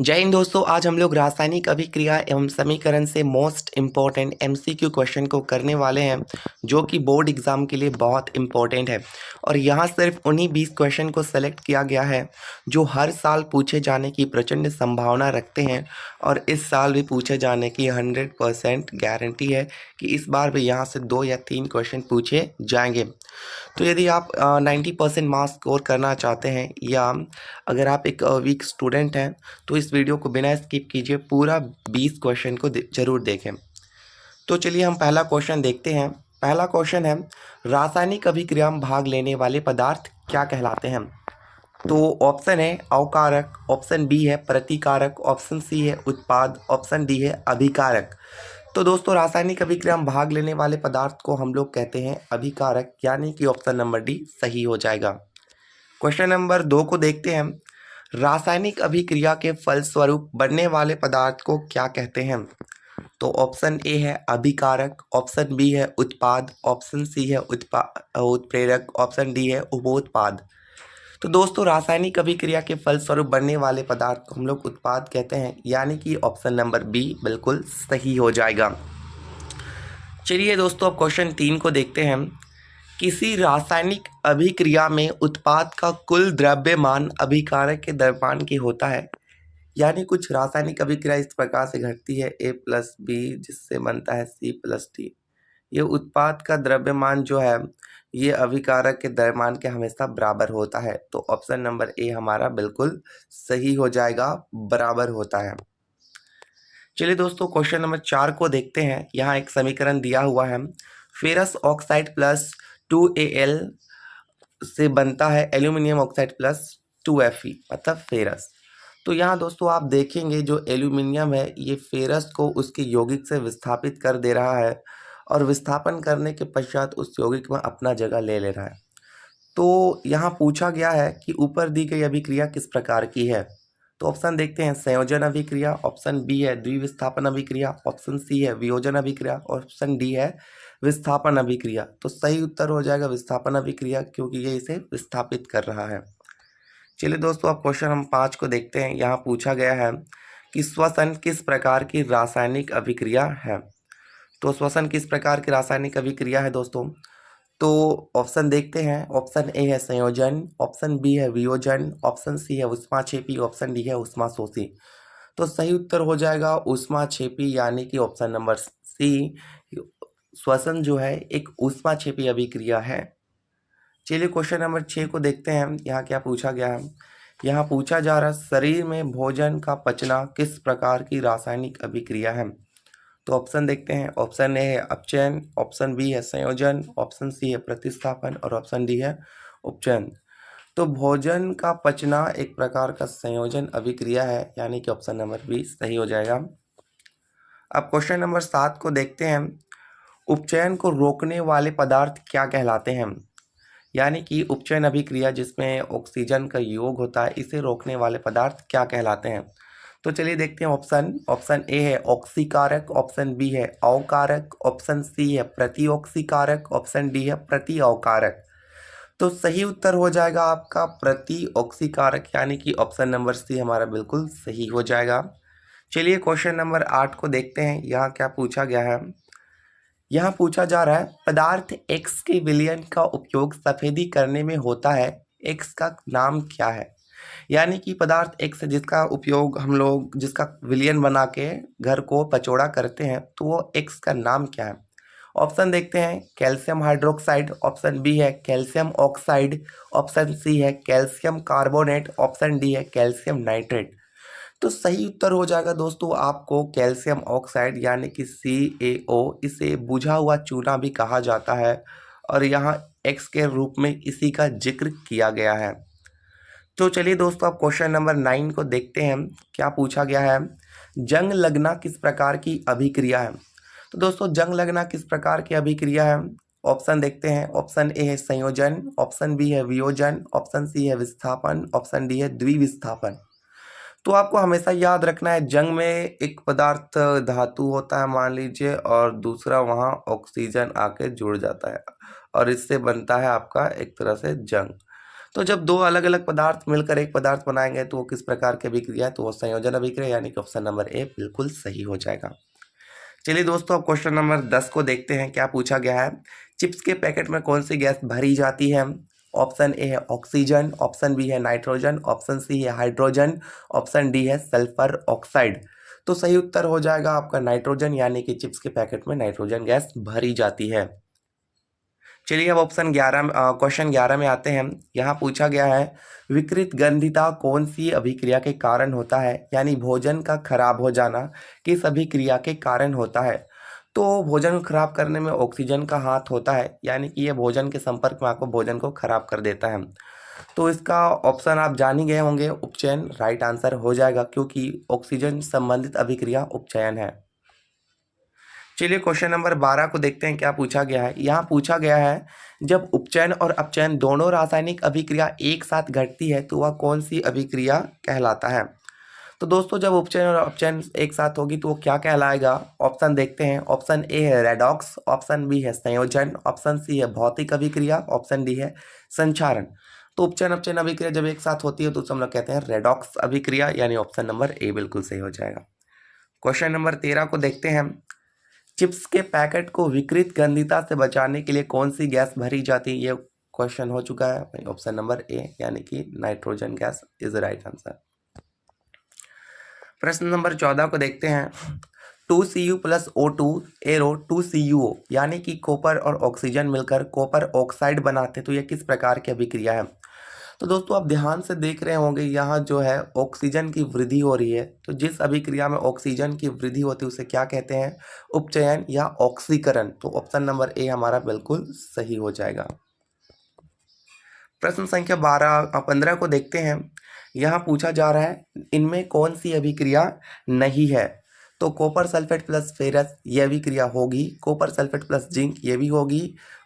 जय हिंद दोस्तों। आज हम लोग रासायनिक अभिक्रिया एवं समीकरण से मोस्ट इम्पॉर्टेंट एमसीक्यू क्वेश्चन को करने वाले हैं, जो कि बोर्ड एग्जाम के लिए बहुत इम्पॉर्टेंट है। और यहाँ सिर्फ उन्हीं 20 क्वेश्चन को सेलेक्ट किया गया है जो हर साल पूछे जाने की प्रचंड संभावना रखते हैं, और इस साल भी पूछे जाने की 100% गारंटी है कि इस बार भी यहाँ से 2 या 3 क्वेश्चन पूछे जाएंगे। तो यदि आप 90% मार्क्स स्कोर करना चाहते हैं, या अगर आप एक वीक स्टूडेंट हैं, तो इस वीडियो को बिना स्किप कीजिए पूरा 20 क्वेश्चन को जरूर देखें। तो चलिए हम पहला क्वेश्चन देखते हैं। पहला क्वेश्चन है, रासायनिक अभिक्रिया में भाग लेने वाले पदार्थ क्या कहलाते हैं? तो ऑप्शन है अवकारक, ऑप्शन बी है प्रतिकारक, ऑप्शन सी है उत्पाद, ऑप्शन डी है अभिकारक। तो दोस्तों, रासायनिक अभिक्रिया में भाग लेने वाले पदार्थ को हम लोग कहते हैं अभिकारक, यानी कि ऑप्शन नंबर डी सही हो जाएगा। क्वेश्चन नंबर 2 को देखते हैं। रासायनिक अभिक्रिया के फलस्वरूप बनने वाले पदार्थ को क्या कहते हैं? तो ऑप्शन ए है अभिकारक, ऑप्शन बी है उत्पाद, ऑप्शन सी है उत्प्रेरक, ऑप्शन डी है उपोत्पाद। तो दोस्तों, रासायनिक अभिक्रिया के फलस्वरूप बनने वाले पदार्थ को हम लोग उत्पाद कहते हैं, यानी कि ऑप्शन नंबर बी बिल्कुल सही हो जाएगा। चलिए दोस्तों, अब क्वेश्चन 3 को देखते हैं। किसी रासायनिक अभिक्रिया में उत्पाद का कुल द्रव्यमान अभिकारक के द्रव्यमान की होता है। यानी कुछ रासायनिक अभिक्रिया इस प्रकार से घटती है A+B, जिससे बनता है C+D। ये उत्पाद का द्रव्यमान जो है, ये अभिकारक के द्रव्यमान के हमेशा बराबर होता है। तो ऑप्शन नंबर ए हमारा बिल्कुल सही हो जाएगा, बराबर होता है। चलिए दोस्तों, क्वेश्चन नंबर 4 को देखते हैं। यहाँ एक समीकरण दिया हुआ है, फेरस ऑक्साइड प्लस 2Al से बनता है एल्यूमिनियम ऑक्साइड प्लस 2Fe, मतलब फेरस। तो यहाँ दोस्तों आप देखेंगे, जो एल्यूमिनियम है ये फेरस को उसके यौगिक से विस्थापित कर दे रहा है, और विस्थापन करने के पश्चात उस यौगिक में अपना जगह ले ले रहा है। तो यहाँ पूछा गया है कि ऊपर दी गई अभिक्रिया किस प्रकार की है। तो ऑप्शन देखते हैं, संयोजन अभिक्रिया, ऑप्शन बी है द्विविस्थापन अभिक्रिया, ऑप्शन सी है वियोजन अभिक्रिया, ऑप्शन डी है विस्थापन अभिक्रिया। तो सही उत्तर हो जाएगा विस्थापन अभिक्रिया, क्योंकि ये इसे विस्थापित कर रहा है। चलिए दोस्तों, अब क्वेश्चन हम 5 को देखते हैं। यहाँ पूछा गया है कि श्वसन किस प्रकार की रासायनिक अभिक्रिया है। तो श्वसन किस प्रकार की रासायनिक अभिक्रिया है दोस्तों? तो ऑप्शन देखते हैं। ऑप्शन ए है संयोजन, ऑप्शन बी है वियोजन, ऑप्शन सी है ऊष्माक्षेपी, ऑप्शन डी है ऊष्माशोषी। तो सही उत्तर हो जाएगा ऊष्माक्षेपी, यानी कि ऑप्शन नंबर सी। श्वसन जो है एक ऊष्माक्षेपी अभिक्रिया है। चलिए क्वेश्चन नंबर 6 को देखते हैं। यहाँ क्या पूछा गया है। यहाँ पूछा जा रहा है, शरीर में भोजन का पचना किस प्रकार की रासायनिक अभिक्रिया है। तो ऑप्शन देखते हैं। ऑप्शन ए है अपचयन, ऑप्शन बी है संयोजन, ऑप्शन सी है प्रतिस्थापन, और ऑप्शन डी है उपचयन। तो भोजन का पचना एक प्रकार का संयोजन अभिक्रिया है, यानी कि ऑप्शन नंबर बी सही हो जाएगा। अब क्वेश्चन नंबर 7 को देखते हैं। उपचयन को रोकने वाले पदार्थ क्या कहलाते हैं? यानी कि उपचयन अभिक्रिया जिसमें ऑक्सीजन का योग होता है, इसे रोकने वाले पदार्थ क्या कहलाते हैं? तो चलिए देखते हैं। ऑप्शन ए है ऑक्सीकारक, ऑप्शन बी है अवकारक, ऑप्शन सी है प्रतिऑक्सीकारक, ऑप्शन डी है प्रति अवकारक। तो सही उत्तर हो जाएगा आपका प्रति ऑक्सीकारक, यानी कि ऑप्शन नंबर सी हमारा बिल्कुल सही हो जाएगा। चलिए क्वेश्चन नंबर 8 को देखते हैं। यहाँ क्या पूछा गया है। यहाँ पूछा जा रहा है, पदार्थ X के विलयन का उपयोग सफेदी करने में होता है, X का नाम क्या है? यानी कि पदार्थ X है जिसका उपयोग हम लोग, जिसका विलयन बना के घर को पचौड़ा करते हैं, तो वो X का नाम क्या है? ऑप्शन देखते हैं। कैल्शियम हाइड्रोक्साइड, ऑप्शन बी है कैल्शियम ऑक्साइड, ऑप्शन सी है कैल्शियम कार्बोनेट, ऑप्शन डी है कैल्शियम नाइट्रेट। तो सही उत्तर हो जाएगा दोस्तों आपको कैल्शियम ऑक्साइड, यानी कि CaO। इसे बुझा हुआ चूना भी कहा जाता है, और यहाँ X के रूप में इसी का जिक्र किया गया है। तो चलिए दोस्तों, अब क्वेश्चन नंबर 9 को देखते हैं। क्या पूछा गया है। जंग लगना किस प्रकार की अभिक्रिया है? तो दोस्तों, जंग लगना किस प्रकार की अभिक्रिया है? ऑप्शन देखते हैं। ऑप्शन ए है संयोजन, ऑप्शन बी है वियोजन, ऑप्शन सी है विस्थापन, ऑप्शन डी है द्विविस्थापन। तो आपको हमेशा याद रखना है, जंग में एक पदार्थ धातु होता है मान लीजिए, और दूसरा वहाँ ऑक्सीजन आके जुड़ जाता है, और इससे बनता है आपका एक तरह से जंग। तो जब दो अलग अलग पदार्थ मिलकर एक पदार्थ बनाएंगे तो वो किस प्रकार की अभिक्रिया है, तो वो संयोजन अभिक्रिया, यानी कि ऑप्शन नंबर ए बिल्कुल सही हो जाएगा। चलिए दोस्तों, अब क्वेश्चन नंबर 10 को देखते हैं क्या पूछा गया है। चिप्स के पैकेट में कौन सी गैस भरी जाती है? ऑप्शन ए है ऑक्सीजन, ऑप्शन बी है नाइट्रोजन, ऑप्शन सी है हाइड्रोजन, ऑप्शन डी है सल्फर ऑक्साइड। तो सही उत्तर हो जाएगा आपका नाइट्रोजन, यानी कि चिप्स के पैकेट में नाइट्रोजन गैस भरी जाती है। चलिए अब क्वेश्चन 11 में आते हैं। यहाँ पूछा गया है विकृत गंधिता कौन सी अभिक्रिया के कारण होता है, यानी भोजन का खराब हो जाना किस अभिक्रिया के कारण होता है? तो भोजन को खराब करने में ऑक्सीजन का हाथ होता है, यानी कि ये भोजन के संपर्क में आपको भोजन को खराब कर देता है। तो इसका ऑप्शन आप जान ही गए होंगे, उपचयन राइट आंसर हो जाएगा, क्योंकि ऑक्सीजन संबंधित अभिक्रिया उपचयन है। चलिए क्वेश्चन नंबर 12 को देखते हैं क्या पूछा गया है। यहाँ पूछा गया है जब उपचयन और अपचयन दोनों रासायनिक अभिक्रिया एक साथ घटती है तो वह कौन सी अभिक्रिया कहलाता है? तो दोस्तों, जब उपचयन और अपचयन एक साथ होगी तो वो क्या कहलाएगा? ऑप्शन देखते हैं। ऑप्शन ए है रेडॉक्स, ऑप्शन बी है संयोजन, ऑप्शन सी है भौतिक अभिक्रिया, ऑप्शन डी है संचारण। तो उपचयन अपचयन अभिक्रिया जब एक साथ होती है तो उसे हम लोग कहते हैं रेडॉक्स अभिक्रिया, यानी ऑप्शन नंबर ए बिल्कुल सही हो जाएगा। क्वेश्चन नंबर 13 को देखते हैं। चिप्स के पैकेट को विकृत गंधिता से बचाने के लिए कौन सी गैस भरी जाती है? ये क्वेश्चन हो चुका है, ऑप्शन नंबर ए यानी कि nitrogen gas is right answer. प्रश्न नंबर 14 को देखते हैं। 2Cu plus O2 arrow 2CuO, यानी कि कॉपर और ऑक्सीजन मिलकर कॉपर ऑक्साइड बनाते हैं, तो यह किस प्रकार की अभिक्रिया है? तो दोस्तों, आप ध्यान से देख रहे होंगे यहाँ जो है ऑक्सीजन की वृद्धि हो रही है। तो जिस अभिक्रिया में ऑक्सीजन की वृद्धि होती है उसे क्या कहते हैं? उपचयन या ऑक्सीकरण। तो ऑप्शन नंबर ए हमारा बिल्कुल सही हो जाएगा। प्रश्न संख्या 15 को देखते हैं। यहाँ पूछा जा रहा है इनमें कौन सी अभिक्रिया नहीं है? तो कॉपर सल्फेट प्लस फेरस ये अभिक्रिया होगी, कॉपर सल्फेट प्लस जिंक ये भी होगी,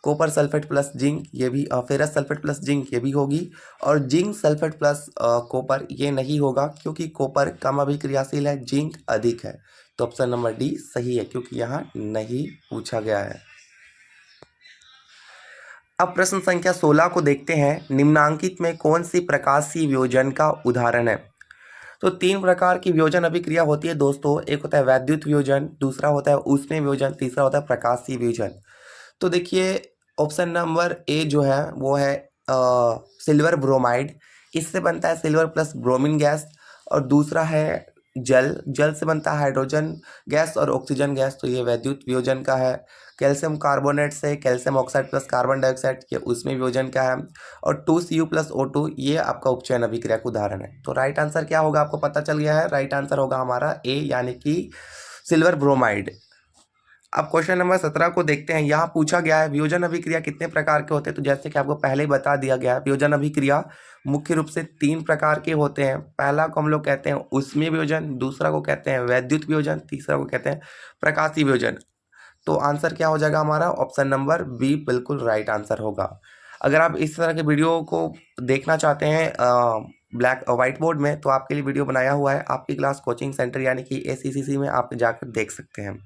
कॉपर सल्फेट प्लस जिंक ये भी, फेरस सल्फेट प्लस जिंक ये भी होगी, और जिंक सल्फेट प्लस कॉपर ये नहीं होगा, क्योंकि कॉपर कम अभिक्रियाशील है, जिंक अधिक है। तो ऑप्शन नंबर डी सही है, क्योंकि यहाँ नहीं पूछा गया है। अब प्रश्न संख्या 16 को देखते हैं। निम्नांकित में कौन सी प्रकाशीय वियोजन का उदाहरण है? तो 3 प्रकार की वियोजन अभिक्रिया होती है दोस्तों। एक होता है वैद्युत वियोजन, दूसरा होता है ऊष्मीय वियोजन, तीसरा होता है प्रकाशीय वियोजन। तो देखिए ऑप्शन नंबर ए जो है वो है सिल्वर ब्रोमाइड, इससे बनता है सिल्वर प्लस ब्रोमीन गैस। और दूसरा है जल से बनता है हाइड्रोजन गैस और ऑक्सीजन गैस, तो ये वैद्युत वियोजन का है। कैल्शियम कार्बोनेट से calcium oxide plus carbon dioxide, ये उसमें वियोजन का है। और 2Cu प्लस O2 ये आपका उपचयन अभिक्रिया का उदाहरण है। तो राइट आंसर क्या होगा आपको पता चल गया है। राइट आंसर होगा हमारा ए, यानी कि सिल्वर ब्रोमाइड। अब क्वेश्चन नंबर 17 को देखते हैं। यहाँ पूछा गया है वियोजन अभिक्रिया कितने प्रकार के होते हैं? तो जैसे कि आपको पहले ही बता दिया गया है, वियोजन अभिक्रिया मुख्य रूप से 3 प्रकार के होते हैं। पहला को हम लोग कहते हैं ऊष्मीय वियोजन, दूसरा को कहते हैं वैद्युत वियोजन, तीसरा को कहते हैं प्रकाशीय वियोजन। तो आंसर क्या हो जाएगा हमारा? ऑप्शन नंबर बी बिल्कुल राइट आंसर होगा। अगर आप इस तरह के वीडियो को देखना चाहते हैं ब्लैक व्हाइट बोर्ड में, तो आपके लिए वीडियो बनाया हुआ है आपकी क्लास कोचिंग सेंटर यानी कि ACCC में, आप जाकर देख सकते हैं।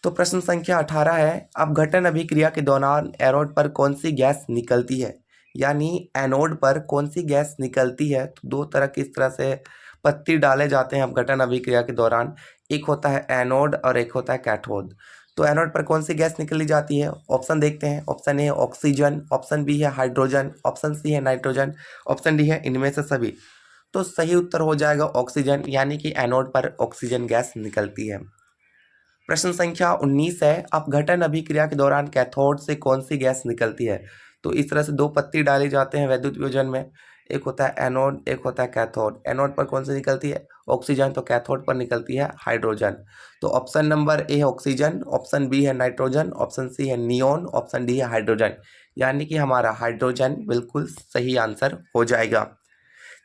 तो प्रश्न संख्या 18 है। अपघटन अभिक्रिया के दौरान एनोड पर कौन सी गैस निकलती है? यानी एनोड पर कौन सी गैस निकलती है? तो 2 तरह की इस तरह से पत्ती डाले जाते हैं अपघटन अभिक्रिया के दौरान। एक होता है एनोड और एक होता है कैथोड। तो एनोड पर कौन सी गैस निकली जाती है? ऑप्शन देखते हैं। ऑप्शन ए है ऑक्सीजन, ऑप्शन बी है हाइड्रोजन, ऑप्शन सी है नाइट्रोजन, ऑप्शन डी है इनमें से सभी। तो सही उत्तर हो जाएगा ऑक्सीजन, यानी कि एनोड पर ऑक्सीजन गैस निकलती है। प्रश्न संख्या 19 है। अपघटन अभिक्रिया के दौरान कैथोड से कौन सी गैस निकलती है? तो इस तरह से 2 पत्ती डाले जाते हैं वैद्युत वियोजन में। एक होता है एनोड, एक होता है कैथोड। एनोड पर कौन सी निकलती है? ऑक्सीजन। तो कैथोड पर निकलती है हाइड्रोजन। तो ऑप्शन नंबर ए है ऑक्सीजन, ऑप्शन बी है नाइट्रोजन, ऑप्शन सी है नियोन, ऑप्शन डी है हाइड्रोजन, यानी कि हमारा हाइड्रोजन बिल्कुल सही आंसर हो जाएगा।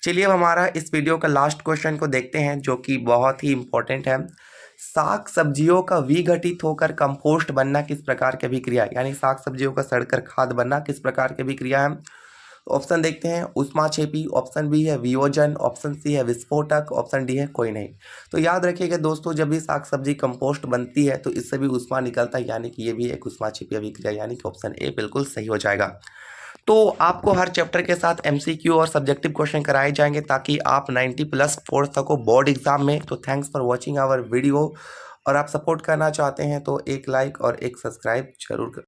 चलिए अब हमारा इस वीडियो का लास्ट क्वेश्चन को देखते हैं, जो कि बहुत ही इंपॉर्टेंट है। साग सब्जियों का विघटित होकर कंपोस्ट बनना किस प्रकार की अभिक्रिया है? यानी साग सब्जियों का सड़कर खाद बनना किस प्रकार की अभिक्रिया है? ऑप्शन देखते हैं। ऊष्माक्षेपी, ऑप्शन बी है वियोजन, ऑप्शन सी है विस्फोटक, ऑप्शन डी है कोई नहीं। तो याद रखिएगा दोस्तों, जब भी साग सब्जी कंपोस्ट बनती है तो इससे भी ऊष्मा निकलता है, यानी कि ये भी एक ऊष्माक्षेपी अभिक्रिया, यानी कि ऑप्शन ए बिल्कुल सही हो जाएगा। तो आपको हर चैप्टर के साथ MCQ और सब्जेक्टिव क्वेश्चन कराए जाएंगे ताकि आप 90+ फोर्स सको बोर्ड एग्जाम में। तो thanks for watching our video, और आप सपोर्ट करना चाहते हैं तो एक लाइक और एक सब्सक्राइब जरूर करें।